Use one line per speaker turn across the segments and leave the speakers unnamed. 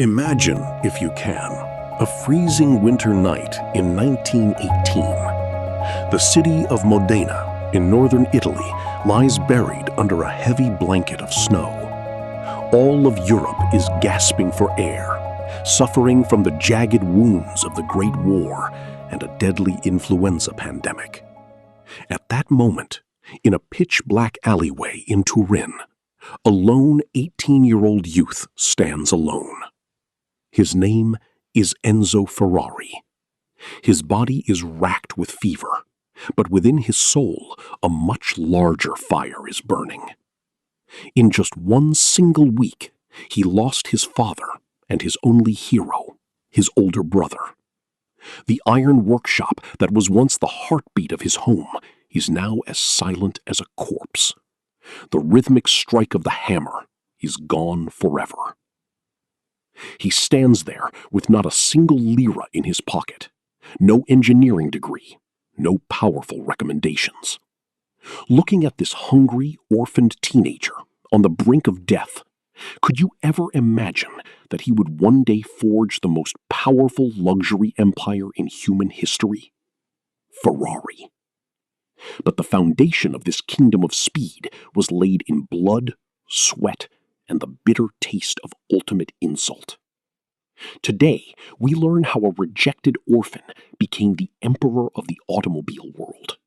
Imagine, if you can, a freezing winter night in 1918. The city of Modena in northern Italy lies buried under a heavy blanket of snow. All of Europe is gasping for air, suffering from the jagged wounds of the Great War and a deadly influenza pandemic. At that moment, in a pitch-black alleyway in Turin, a lone 18-year-old youth stands alone. His name is Enzo Ferrari. His body is racked with fever, but within his soul, a much larger fire is burning. In just one single week, he lost his father and his only hero, his older brother. The iron workshop that was once the heartbeat of his home is now as silent as a corpse. The rhythmic strike of the hammer is gone forever. He stands there with not a single lira in his pocket, no engineering degree, no powerful recommendations. Looking at this hungry, orphaned teenager on the brink of death, could you ever imagine that he would one day forge the most powerful luxury empire in human history? Ferrari. But the foundation of this kingdom of speed was laid in blood, sweat, and the bitter taste of ultimate insult. Today, we learn how a rejected orphan became the emperor of the automobile world,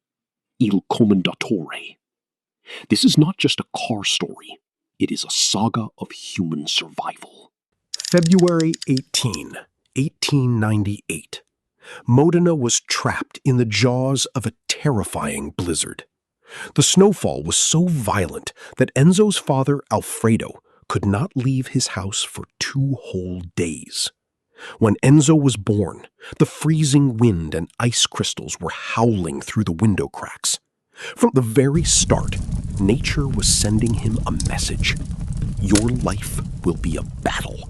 Il Commendatore. This is not just a car story, it is a saga of human survival.
February 18, 1898. Modena was trapped in the jaws of a terrifying blizzard. The snowfall was so violent that Enzo's father, Alfredo, could not leave his house for 2 whole days. When Enzo was born, the freezing wind and ice crystals were howling through the window cracks. From the very start, nature was sending him a message. Your life will be a battle.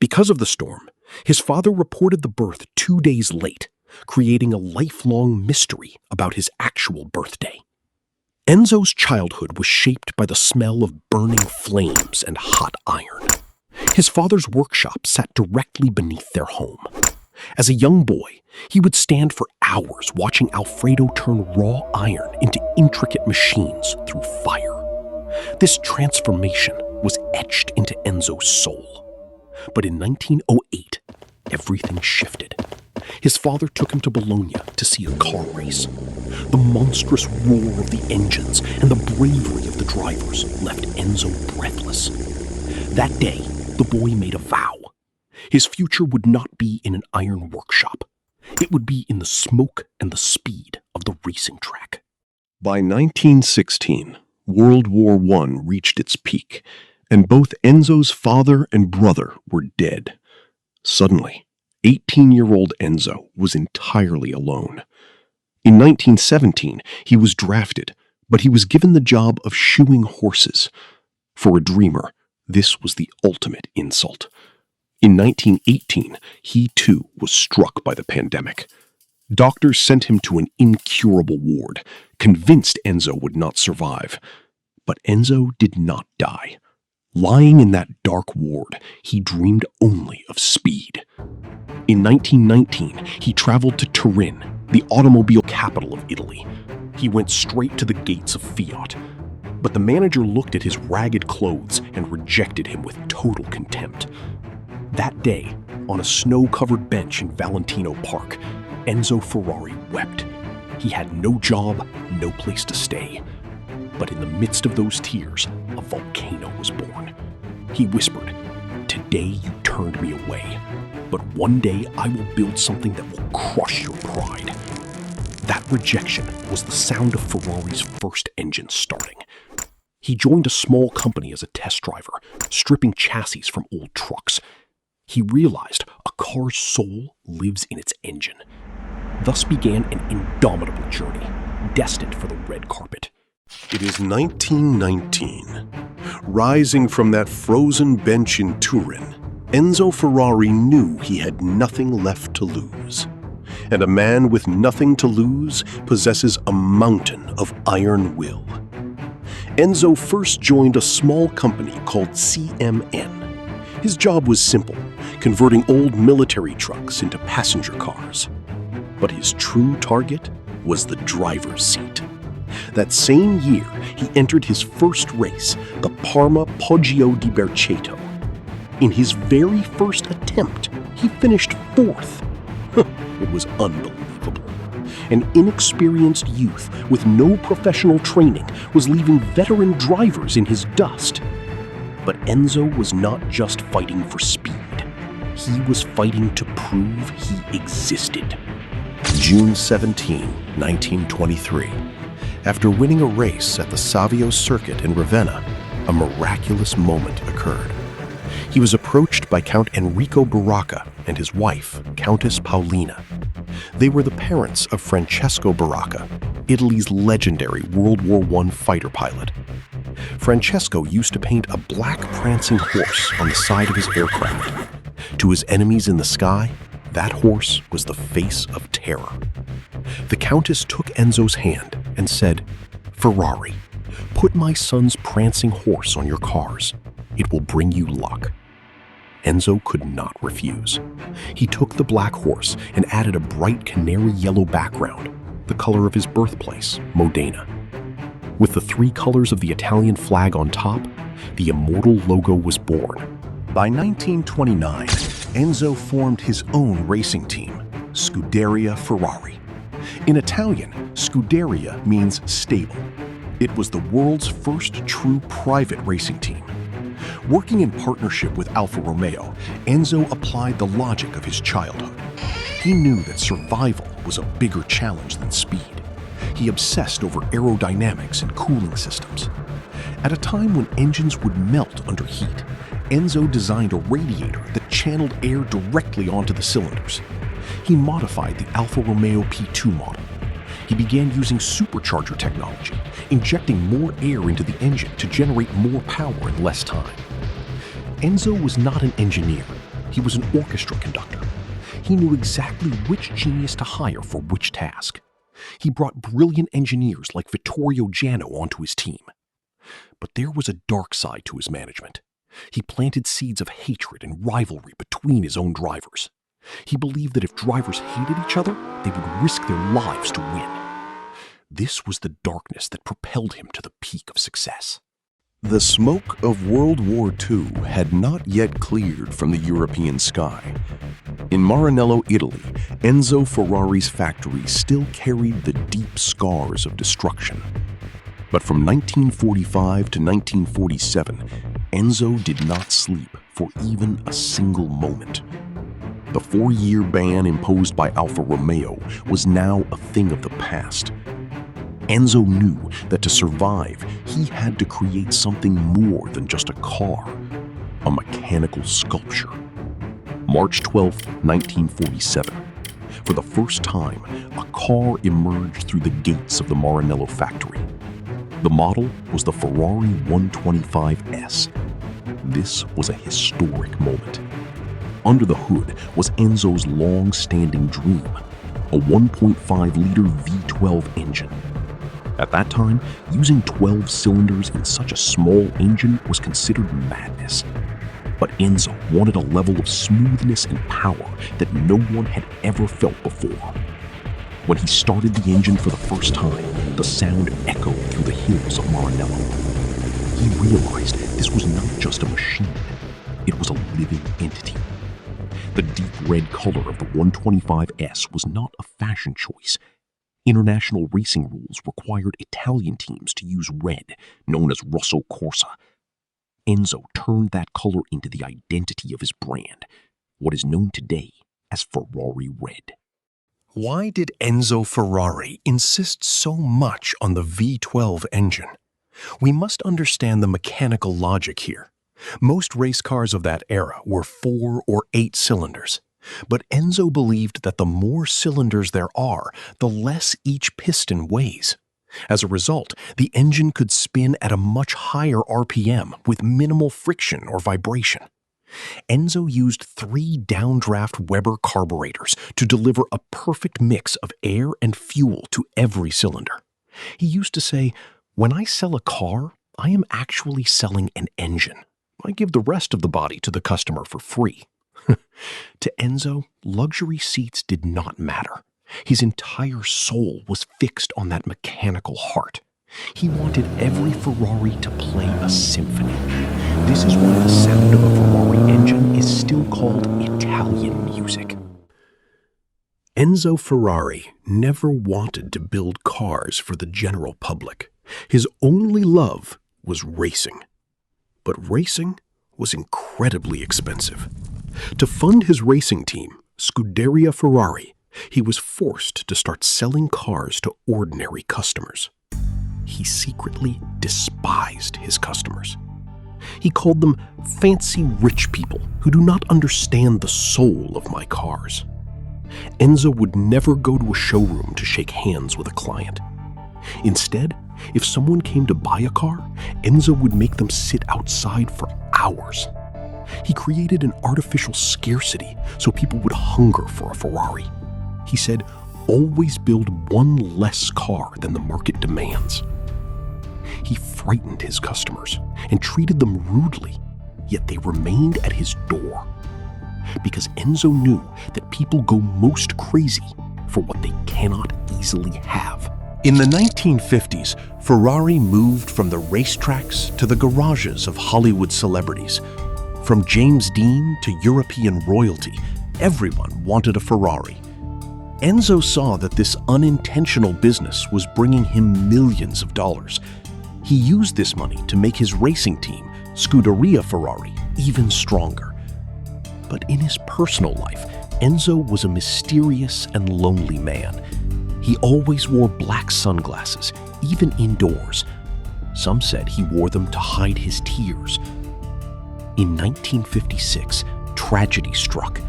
Because of the storm, his father reported the birth 2 days late, creating a lifelong mystery about his actual birthday. Enzo's childhood was shaped by the smell of burning flames and hot iron. His father's workshop sat directly beneath their home. As a young boy, he would stand for hours watching Alfredo turn raw iron into intricate machines through fire. This transformation was etched into Enzo's soul. But in 1908, everything shifted. His father took him to Bologna to see a car race. The monstrous roar of the engines and the bravery of the drivers left Enzo breathless. That day, the boy made a vow. His future would not be in an iron workshop. It would be in the smoke and the speed of the racing track.
By 1916, World War I reached its peak, and both Enzo's father and brother were dead. Suddenly, 18-year-old Enzo was entirely alone. In 1917, he was drafted, but he was given the job of shoeing horses. For a dreamer, this was the ultimate insult. In 1918, he too was struck by the pandemic. Doctors sent him to an incurable ward, convinced Enzo would not survive. But Enzo did not die. Lying in that dark ward, he dreamed only of speed. In 1919, he traveled to Turin, the automobile capital of Italy. He went straight to the gates of Fiat. But the manager looked at his ragged clothes and rejected him with total contempt. That day, on a snow-covered bench in Valentino Park, Enzo Ferrari wept. He had no job, no place to stay. But in the midst of those tears, a volcano was born. He whispered, "Today you turned me away, but one day I will build something that will crush your pride." That rejection was the sound of Ferrari's first engine starting. He joined a small company as a test driver, stripping chassis from old trucks. He realized a car's soul lives in its engine. Thus began an indomitable journey, destined for the red carpet.
It is 1919. Rising from that frozen bench in Turin, Enzo Ferrari knew he had nothing left to lose. And a man with nothing to lose possesses a mountain of iron will. Enzo first joined a small company called CMN.
His job was simple, converting old military trucks into passenger cars. But his true target was the driver's seat. That same year, he entered his first race, the Parma Poggio di Berceto. In his very first attempt, he finished fourth. It was unbelievable. An inexperienced youth with no professional training was leaving veteran drivers in his dust. But Enzo was not just fighting for speed. He was fighting to prove he existed. June 17, 1923. After winning a race at the Savio circuit in Ravenna, a miraculous moment occurred. He was approached by Count Enrico Baracca and his wife, Countess Paolina. They were the parents of Francesco Baracca, Italy's legendary World War I fighter pilot. Francesco used to paint a black prancing horse on the side of his aircraft. To his enemies in the sky, that horse was the face of terror. The Countess took Enzo's hand and said, "Ferrari, put my son's prancing horse on your cars. It will bring you luck." Enzo could not refuse. He took the black horse and added a bright canary yellow background, the color of his birthplace, Modena. With the three colors of the Italian flag on top, the Immortal logo was born. By 1929, Enzo formed his own racing team, Scuderia Ferrari. In Italian, Scuderia means stable. It was the world's first true private racing team. Working in partnership with Alfa Romeo, Enzo applied the logic of his childhood. He knew that survival was a bigger challenge than speed. He obsessed over aerodynamics and cooling systems. At a time when engines would melt under heat, Enzo designed a radiator that channeled air directly onto the cylinders. He modified the Alfa Romeo P2 model. He began using supercharger technology, injecting more air into the engine to generate more power in less time. Enzo was not an engineer. He was an orchestra conductor. He knew exactly which genius to hire for which task. He brought brilliant engineers like Vittorio Jano onto his team. But there was a dark side to his management. He planted seeds of hatred and rivalry between his own drivers. He believed that if drivers hated each other, they would risk their lives to win. This was the darkness that propelled him to the peak of success. The smoke of World War II had not yet cleared from the European sky. In Maranello, Italy, Enzo Ferrari's factory still carried the deep scars of destruction. But from 1945 to 1947, Enzo did not sleep for even a single moment. The 4-year ban imposed by Alfa Romeo was now a thing of the past. Enzo knew that to survive, he had to create something more than just a car, a mechanical sculpture. March 12, 1947. For the first time, a car emerged through the gates of the Maranello factory. The model was the Ferrari 125S. This was a historic moment. Under the hood was Enzo's long-standing dream, a 1.5-liter V12 engine. At that time, using 12 cylinders in such a small engine was considered madness. But Enzo wanted a level of smoothness and power that no one had ever felt before. When he started the engine for the first time, the sound echoed through the hills of Maranello. He realized this was not just a machine, it was a living entity. The deep red color of the 125S was not a fashion choice. International racing rules required Italian teams to use red, known as Rosso Corsa. Enzo turned that color into the identity of his brand, what is known today as Ferrari Red. Why did Enzo Ferrari insist so much on the V12 engine? We must understand the mechanical logic here. Most race cars of that era were 4 or 8 cylinders. But Enzo believed that the more cylinders there are, the less each piston weighs. As a result, the engine could spin at a much higher RPM with minimal friction or vibration. Enzo used 3 downdraft Weber carburetors to deliver a perfect mix of air and fuel to every cylinder. He used to say, "When I sell a car, I am actually selling an engine. I give the rest of the body to the customer for free. To Enzo, luxury seats did not matter. His entire soul was fixed on that mechanical heart. He wanted every Ferrari to play a symphony. This is why the sound of a Ferrari engine is still called Italian music. Enzo Ferrari never wanted to build cars for the general public. His only love was racing. But racing was incredibly expensive. To fund his racing team, Scuderia Ferrari, he was forced to start selling cars to ordinary customers. He secretly despised his customers. He called them fancy rich people who do not understand the soul of my cars. Enzo would never go to a showroom to shake hands with a client. Instead, if someone came to buy a car, Enzo would make them sit outside for hours. He created an artificial scarcity so people would hunger for a Ferrari. He said, always build one less car than the market demands. He frightened his customers and treated them rudely, yet they remained at his door. Because Enzo knew that people go most crazy for what they cannot easily have. In the 1950s, Ferrari moved from the racetracks to the garages of Hollywood celebrities. From James Dean to European royalty, everyone wanted a Ferrari. Enzo saw that this unintentional business was bringing him millions of dollars. He used this money to make his racing team, Scuderia Ferrari, even stronger. But in his personal life, Enzo was a mysterious and lonely man. He always wore black sunglasses, even indoors. Some said he wore them to hide his tears. In 1956, tragedy struck.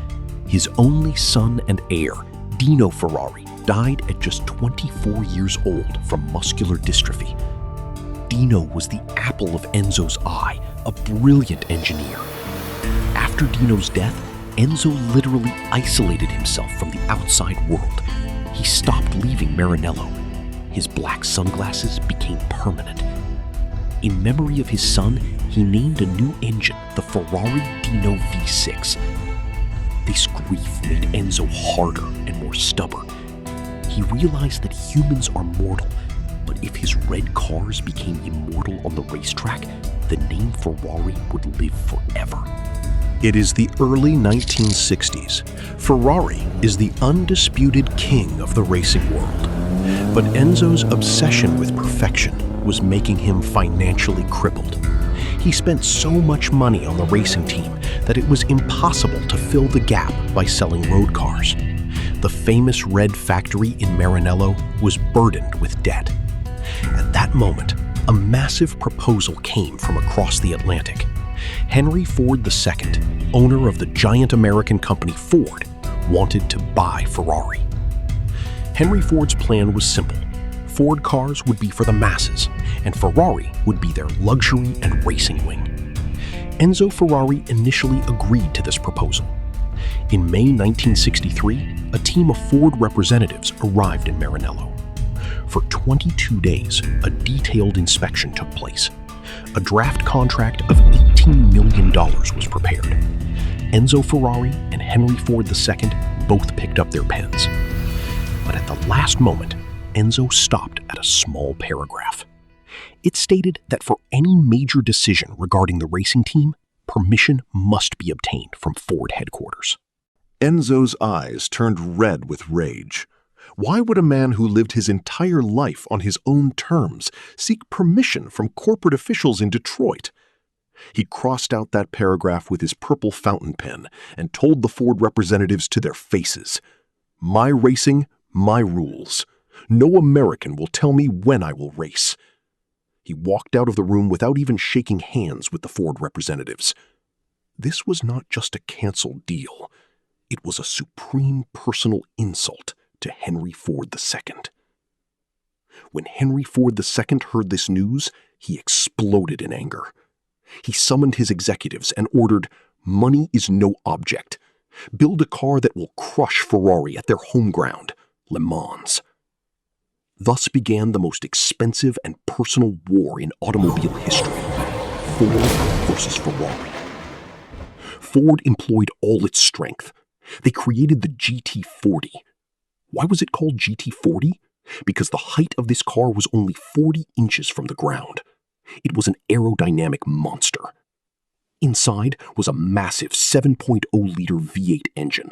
His only son and heir, Dino Ferrari, died at just 24 years old from muscular dystrophy. Dino was the apple of Enzo's eye, a brilliant engineer. After Dino's death, Enzo literally isolated himself from the outside world. He stopped leaving Maranello. His black sunglasses became permanent. In memory of his son, he named a new engine the Ferrari Dino V6. This grief made Enzo harder and more stubborn. He realized that humans are mortal, but if his red cars became immortal on the racetrack, the name Ferrari would live forever. It is the early 1960s. Ferrari is the undisputed king of the racing world. But Enzo's obsession with perfection was making him financially crippled. He spent so much money on the racing team that it was impossible to fill the gap by selling road cars. The famous red factory in Maranello was burdened with debt. At that moment, a massive proposal came from across the Atlantic. Henry Ford II, owner of the giant American company Ford, wanted to buy Ferrari. Henry Ford's plan was simple. Ford cars would be for the masses, and Ferrari would be their luxury and racing wing. Enzo Ferrari initially agreed to this proposal. In May 1963, a team of Ford representatives arrived in Maranello. For 22 days, a detailed inspection took place. A draft contract of $18 million was prepared. Enzo Ferrari and Henry Ford II both picked up their pens. But at the last moment, Enzo stopped at a small paragraph. It stated that for any major decision regarding the racing team, permission must be obtained from Ford headquarters.
Enzo's eyes turned red with rage. Why would a man who lived his entire life on his own terms seek permission from corporate officials in Detroit? He crossed out that paragraph with his purple fountain pen and told the Ford representatives to their faces, "My racing, my rules. No American will tell me when I will race." He walked out of the room without even shaking hands with the Ford representatives. This was not just a canceled deal. It was a supreme personal insult to Henry Ford II. When Henry Ford II heard this news, he exploded in anger. He summoned his executives and ordered, "Money is no object. Build a car that will crush Ferrari at their home ground, Le Mans." Thus began the most expensive and personal war in automobile history.
Ford versus Ferrari. Ford employed all its strength. They created the GT40. Why was it called GT40? Because the height of this car was only 40 inches from the ground. It was an aerodynamic monster. Inside was a massive 7.0-liter V8 engine.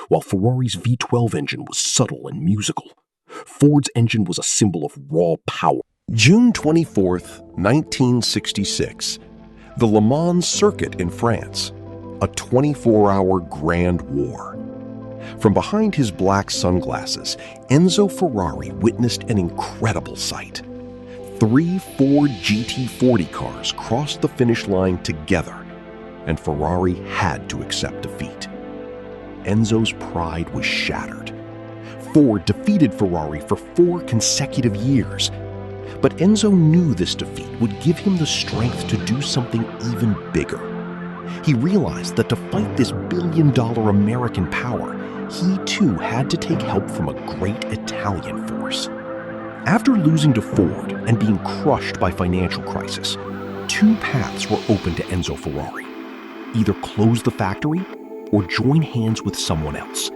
While Ferrari's V12 engine was subtle and musical, Ford's engine was a symbol of raw power.
June 24th, 1966. The Le Mans circuit in France. A 24-hour grand war. From behind his black sunglasses, Enzo Ferrari witnessed an incredible sight. 3 Ford GT40 cars crossed the finish line together, and Ferrari had to accept defeat. Enzo's pride was shattered. Ford defeated Ferrari for 4 consecutive years. But Enzo knew this defeat would give him the strength to do something even bigger. He realized that to fight this billion-dollar American power, he too had to take help from a great Italian force. After losing to Ford and being crushed by financial crisis, 2 paths were open to Enzo Ferrari. Either close the factory or join hands with someone else.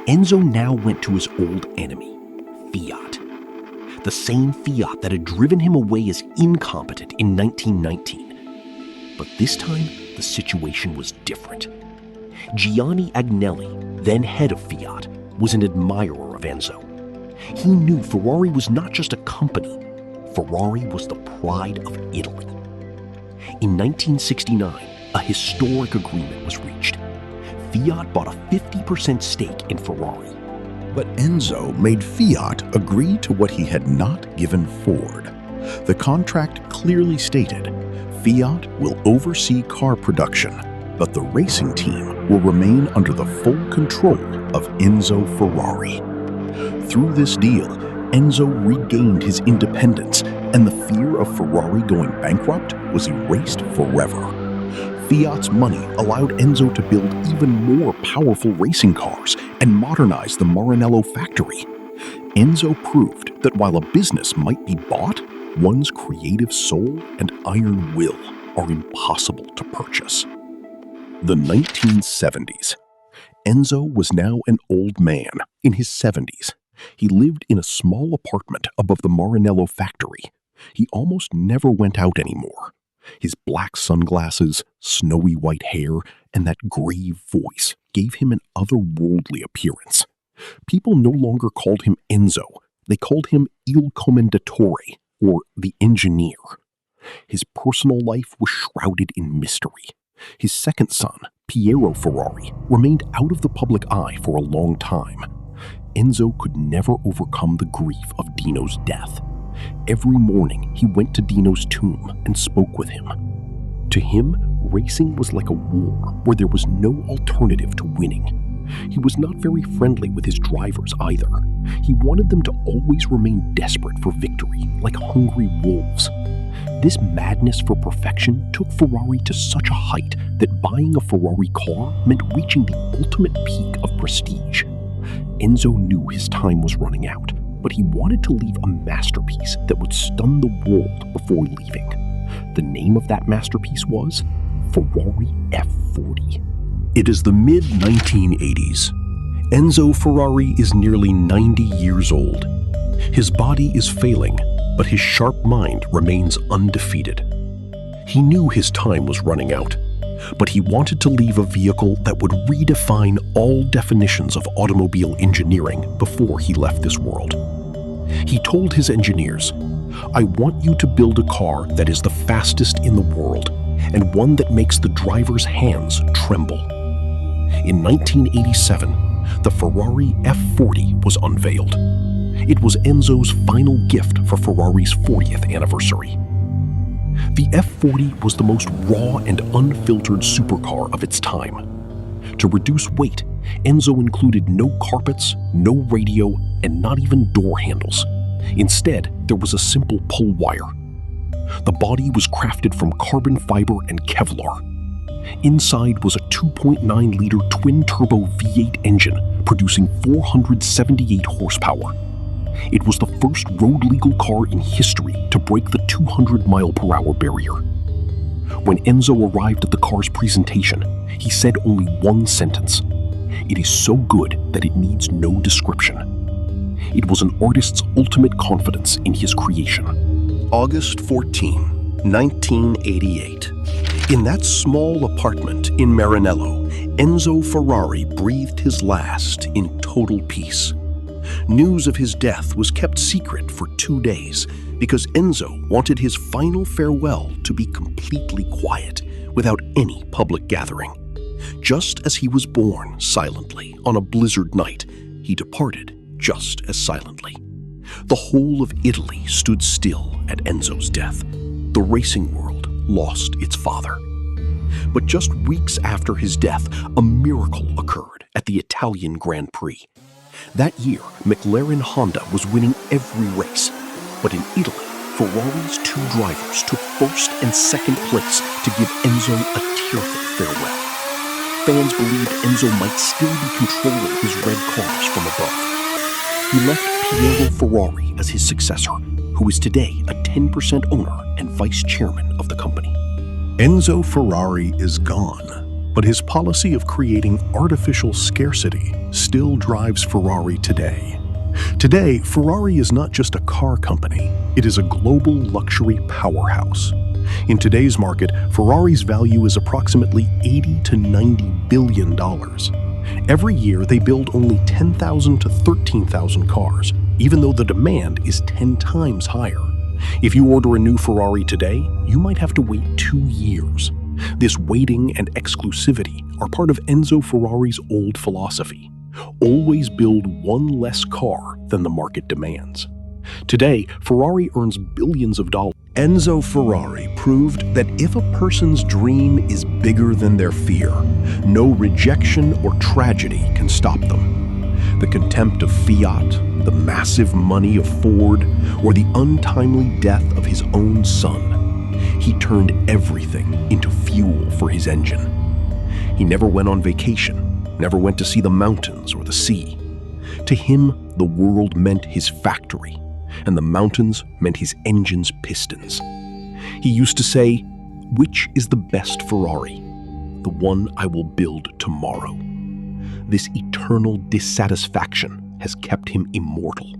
Enzo now went to his old enemy, Fiat. The same Fiat that had driven him away as incompetent in 1919. But this time, the situation was different. Gianni Agnelli, then head of Fiat, was an admirer of Enzo. He knew Ferrari was not just a company. Ferrari was the pride of Italy. In 1969, a historic agreement was reached. Fiat bought a 50% stake in Ferrari.
But Enzo made Fiat agree to what he had not given Ford. The contract clearly stated, Fiat will oversee car production, but the racing team will remain under the full control of Enzo Ferrari. Through this deal, Enzo regained his independence, and the fear of Ferrari going bankrupt was erased forever. Fiat's money allowed Enzo to build even more powerful racing cars and modernize the Maranello factory. Enzo proved that while a business might be bought, one's creative soul and iron will are impossible to purchase. The 1970s. Enzo was now an old man, in his 70s. He lived in a small apartment above the Maranello factory. He almost never went out anymore. His black sunglasses, snowy white hair, and that grave voice gave him an otherworldly appearance. People no longer called him Enzo. They called him Il Commendatore, or the engineer. His personal life was shrouded in mystery. His second son, Piero Ferrari, remained out of the public eye for a long time. Enzo could never overcome the grief of Dino's death. Every morning, he went to Dino's tomb and spoke with him. To him, racing was like a war where there was no alternative to winning. He was not very friendly with his drivers either. He wanted them to always remain desperate for victory, like hungry wolves. This madness for perfection took Ferrari to such a height that buying a Ferrari car meant reaching the ultimate peak of prestige. Enzo knew his time was running out, but he wanted to leave a masterpiece that would stun the world before leaving. The name of that masterpiece was Ferrari F40.
It is the mid-1980s. Enzo Ferrari is nearly 90 years old. His body is failing, but his sharp mind remains undefeated. He knew his time was running out, but he wanted to leave a vehicle that would redefine all definitions of automobile engineering before he left this world. He told his engineers, "I want you to build a car that is the fastest in the world and one that makes the driver's hands tremble." In 1987, the Ferrari F40 was unveiled. It was Enzo's final gift for Ferrari's 40th anniversary. The F40 was the most raw and unfiltered supercar of its time. To reduce weight, Enzo included no carpets, no radio, and not even door handles. Instead, there was a simple pull wire. The body was crafted from carbon fiber and Kevlar. Inside was a 2.9-liter twin-turbo V8 engine producing 478 horsepower. It was the first road-legal car in history to break the 200-mile-per-hour barrier. When Enzo arrived at the car's presentation, he said only one sentence: "It is so good that it needs no description." It was an artist's ultimate confidence in his creation.
August 14, 1988. In that small apartment in Maranello, Enzo Ferrari breathed his last in total peace. News of his death was kept secret for 2 days because Enzo wanted his final farewell to be completely quiet, without any public gathering. Just as he was born silently on a blizzard night, he departed just as silently. The whole of Italy stood still at Enzo's death. The racing world lost its father. But just weeks after his death, a miracle occurred at the Italian Grand Prix. That year, McLaren Honda was winning every race. But in Italy, Ferrari's 2 drivers took first and second place to give Enzo a tearful farewell. Fans believed Enzo might still be controlling his red cars from above. He left Piero Ferrari as his successor, who is today a 10% owner and vice chairman of the company. Enzo Ferrari is gone, but his policy of creating artificial scarcity still drives Ferrari today. Today, Ferrari is not just a car company, it is a global luxury powerhouse. In today's market, Ferrari's value is approximately $80 to $90 billion. Every year, they build only 10,000 to 13,000 cars, even though the demand is 10 times higher. If you order a new Ferrari today, you might have to wait 2 years. This waiting and exclusivity are part of Enzo Ferrari's old philosophy. Always build one less car than the market demands. Today, Ferrari earns billions of dollars. Enzo Ferrari proved that if a person's dream is bigger than their fear, no rejection or tragedy can stop them. The contempt of fiat, the massive money of Ford, or the untimely death of his own son, he turned everything into fuel for his engine. He never went on vacation, never went to see the mountains or the sea. To him, the world meant his factory, and the mountains meant his engine's pistons. He used to say, "Which is the best Ferrari? The one I will build tomorrow." This eternal dissatisfaction has kept him immortal.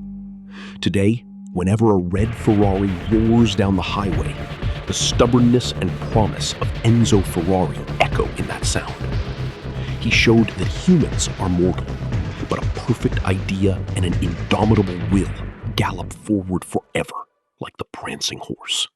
Today, whenever a red Ferrari roars down the highway, the stubbornness and promise of Enzo Ferrari echo in that sound. He showed that humans are mortal, but a perfect idea and an indomitable will gallop forward forever like the prancing horse.